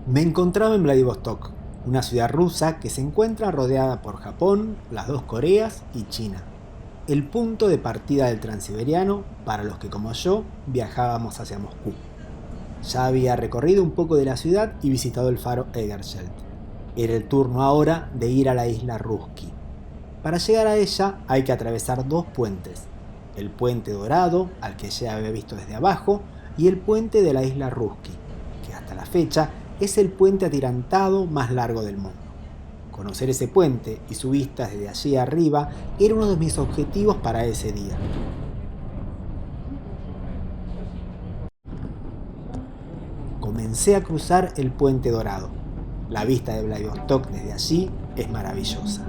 Me encontraba en Vladivostok, una ciudad rusa que se encuentra rodeada por Japón, las dos Coreas y China. El punto de partida del Transiberiano para los que como yo viajábamos hacia Moscú. Ya había recorrido un poco de la ciudad y visitado el faro Egersheld. Era el turno ahora de ir a la isla Ruski. Para llegar a ella hay que atravesar dos puentes. El puente dorado, al que ya había visto desde abajo, y el puente de la isla Ruski, que hasta la fecha es el puente atirantado más largo del mundo. Conocer ese puente y su vista desde allí arriba era uno de mis objetivos para ese día. Comencé a cruzar el puente dorado. La vista de Vladivostok desde allí es maravillosa.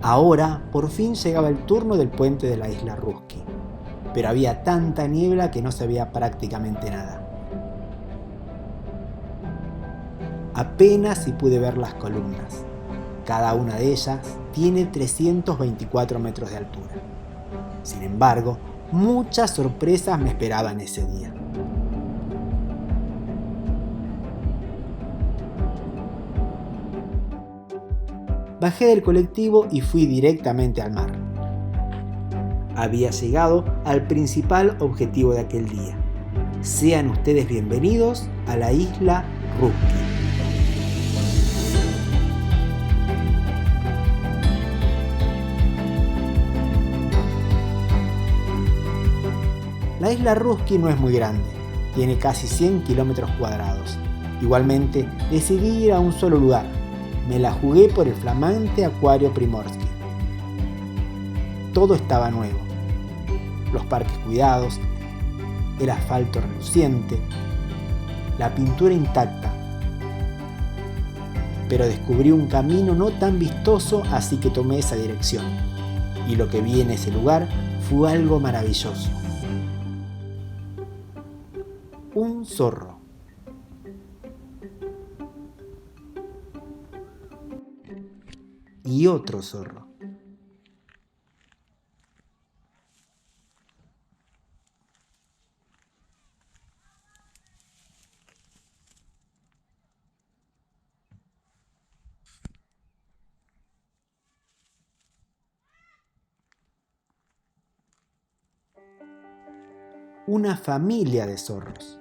Ahora, por fin llegaba el turno del puente de la isla Ruski, pero había tanta niebla que no se veía prácticamente nada. Apenas si pude ver las columnas. Cada una de ellas tiene 324 metros de altura. Sin embargo, muchas sorpresas me esperaban ese día. Bajé del colectivo y fui directamente al mar. Había llegado al principal objetivo de aquel día. Sean ustedes bienvenidos a la isla Ruski. La isla Ruski no es muy grande, tiene casi 100 kilómetros cuadrados. Igualmente, decidí ir a un solo lugar. Me la jugué por el flamante acuario Primorsky. Todo estaba nuevo. Los parques cuidados, el asfalto reluciente, la pintura intacta. Pero descubrí un camino no tan vistoso, así que tomé esa dirección. Y lo que vi en ese lugar fue algo maravilloso. Un zorro. Y otro zorro. Una familia de zorros.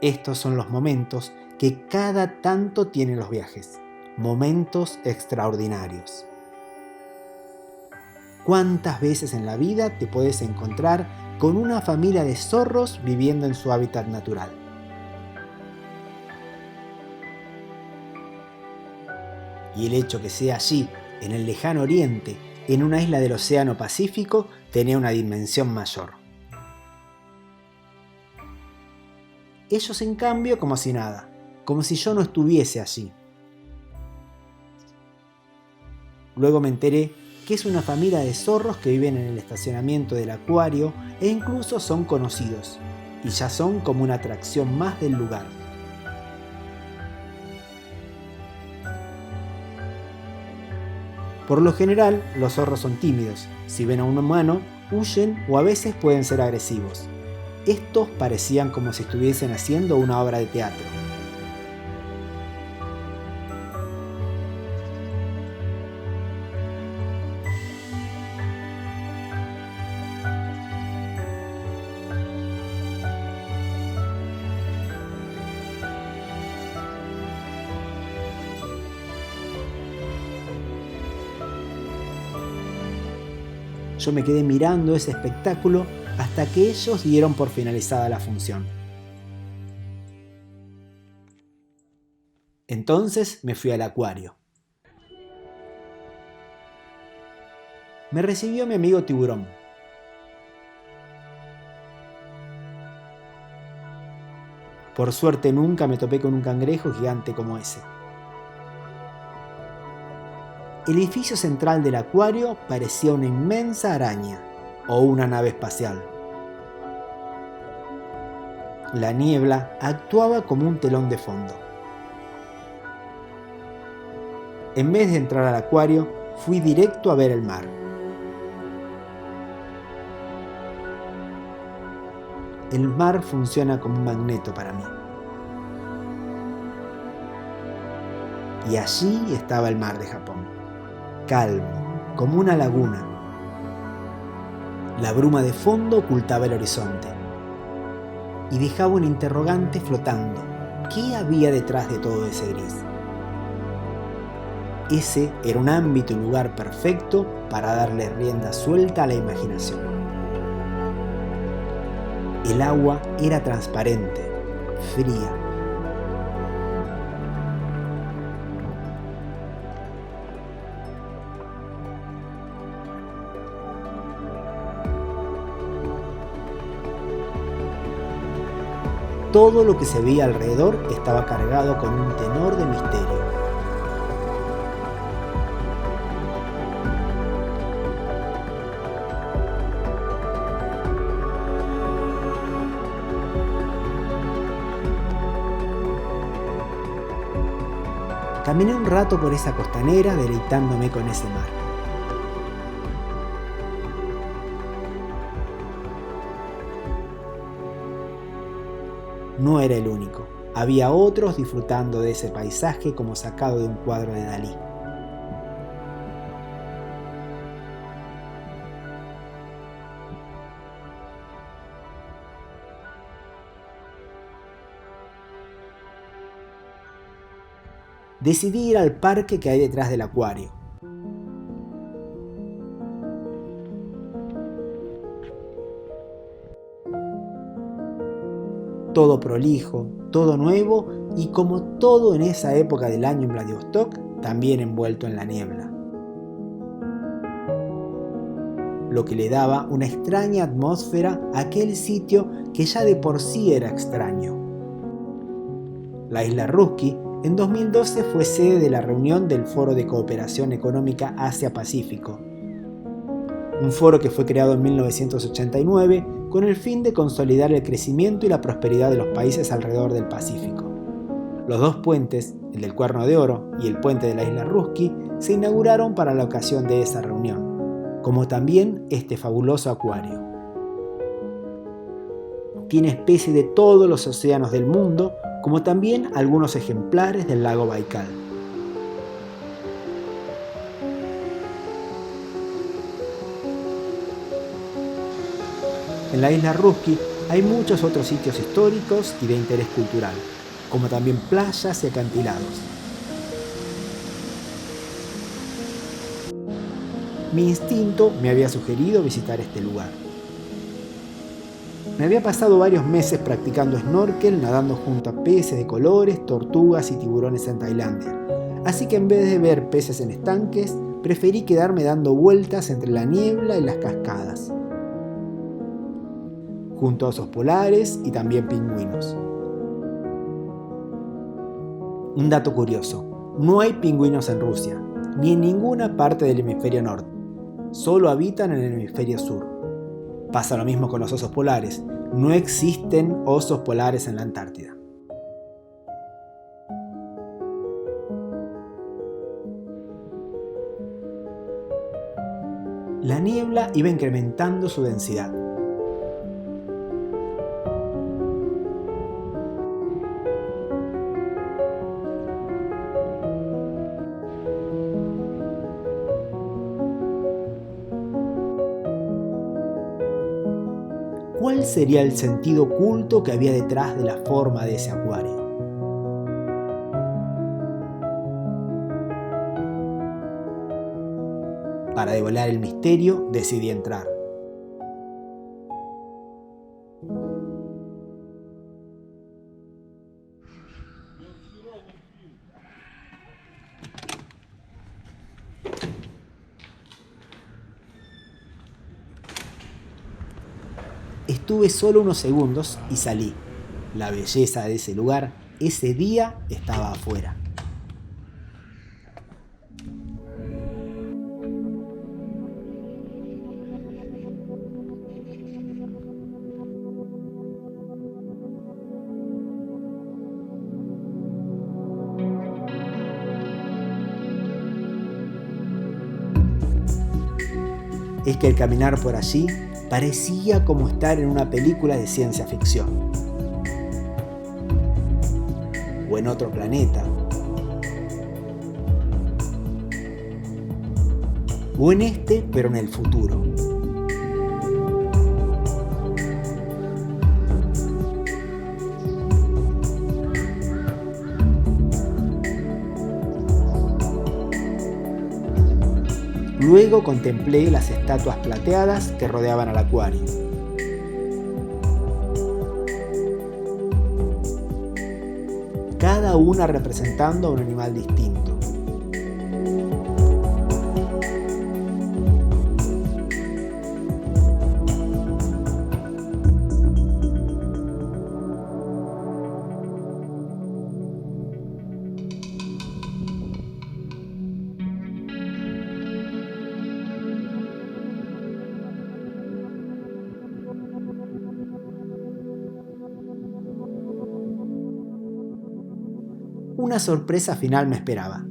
Estos son los momentos que cada tanto tienen los viajes. Momentos extraordinarios. ¿Cuántas veces en la vida te puedes encontrar con una familia de zorros viviendo en su hábitat natural? Y el hecho que sea allí, en el lejano oriente, en una isla del Océano Pacífico, tenía una dimensión mayor. Ellos en cambio como si nada, como si yo no estuviese allí. Luego me enteré que es una familia de zorros que viven en el estacionamiento del acuario e incluso son conocidos, y ya son como una atracción más del lugar. Por lo general, los zorros son tímidos. Si ven a un humano, huyen o a veces pueden ser agresivos. Estos parecían como si estuviesen haciendo una obra de teatro. Yo me quedé mirando ese espectáculo hasta que ellos dieron por finalizada la función. Entonces me fui al acuario. Me recibió mi amigo Tiburón. Por suerte nunca me topé con un cangrejo gigante como ese. El edificio central del acuario parecía una inmensa araña o una nave espacial. La niebla actuaba como un telón de fondo. En vez de entrar al acuario, fui directo a ver el mar. El mar funciona como un magneto para mí. Y allí estaba el mar de Japón, calmo, como una laguna. La bruma de fondo ocultaba el horizonte y dejaba un interrogante flotando. ¿Qué había detrás de todo ese gris? Ese era un ámbito y lugar perfecto para darle rienda suelta a la imaginación. El agua era transparente, fría. Todo lo que se veía alrededor estaba cargado con un tenor de misterio. Caminé un rato por esa costanera deleitándome con ese mar. No era el único. Había otros disfrutando de ese paisaje como sacado de un cuadro de Dalí. Decidí ir al parque que hay detrás del acuario. Todo prolijo, todo nuevo y como todo en esa época del año en Vladivostok, también envuelto en la niebla. Lo que le daba una extraña atmósfera a aquel sitio que ya de por sí era extraño. La isla Ruski en 2012 fue sede de la reunión del Foro de Cooperación Económica Asia-Pacífico, un foro que fue creado en 1989 con el fin de consolidar el crecimiento y la prosperidad de los países alrededor del Pacífico. Los dos puentes, el del Cuerno de Oro y el puente de la isla Ruski, se inauguraron para la ocasión de esa reunión, como también este fabuloso acuario. Tiene especies de todos los océanos del mundo, como también algunos ejemplares del lago Baikal. En la isla Ruski hay muchos otros sitios históricos y de interés cultural, como también playas y acantilados. Mi instinto me había sugerido visitar este lugar. Me había pasado varios meses practicando snorkel, nadando junto a peces de colores, tortugas y tiburones en Tailandia. Así que en vez de ver peces en estanques, preferí quedarme dando vueltas entre la niebla y las cascadas, junto a osos polares y también pingüinos. Un dato curioso, no hay pingüinos en Rusia, ni en ninguna parte del hemisferio norte. Solo habitan en el hemisferio sur. Pasa lo mismo con los osos polares. No existen osos polares en la Antártida. La niebla iba incrementando su densidad. ¿Cuál sería el sentido oculto que había detrás de la forma de ese acuario? Para develar el misterio, decidí entrar. Estuve solo unos segundos y salí. La belleza de ese lugar, ese día, estaba afuera. es que al caminar por allí parecía como estar en una película de ciencia ficción. O en otro planeta. O en este, pero en el futuro. Luego contemplé las estatuas plateadas que rodeaban al acuario. Cada una representando a un animal distinto. Una sorpresa final me esperaba.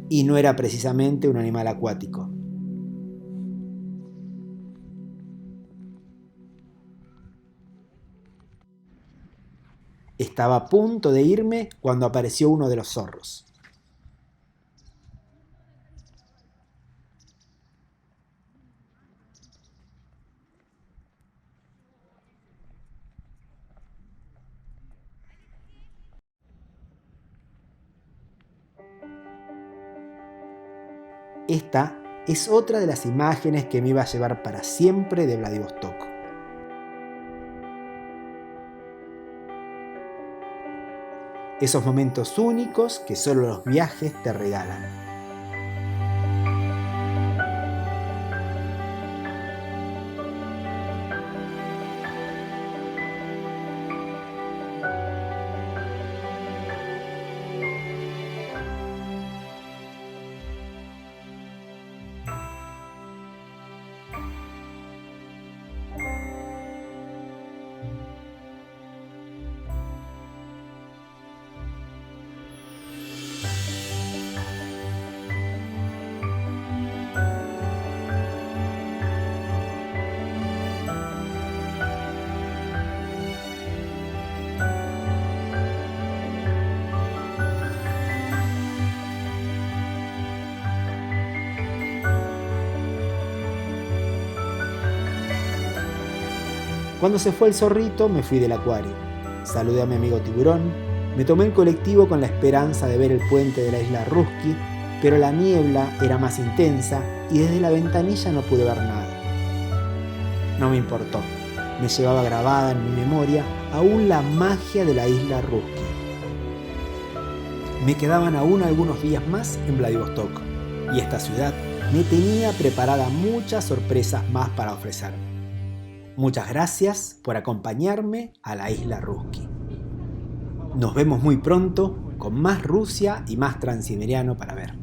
Y no era precisamente un animal acuático. Estaba a punto de irme cuando apareció uno de los zorros. Esta es otra de las imágenes que me iba a llevar para siempre de Vladivostok. Esos momentos únicos que solo los viajes te regalan. Cuando se fue el zorrito, me fui del acuario. Saludé a mi amigo tiburón, me tomé el colectivo con la esperanza de ver el puente de la isla Ruski, pero la niebla era más intensa y desde la ventanilla no pude ver nada. No me importó, me llevaba grabada en mi memoria aún la magia de la isla Ruski. Me quedaban aún algunos días más en Vladivostok y esta ciudad me tenía preparada muchas sorpresas más para ofrecerme. Muchas gracias por acompañarme a la isla Ruski. Nos vemos muy pronto con más Rusia y más Transiberiano para ver.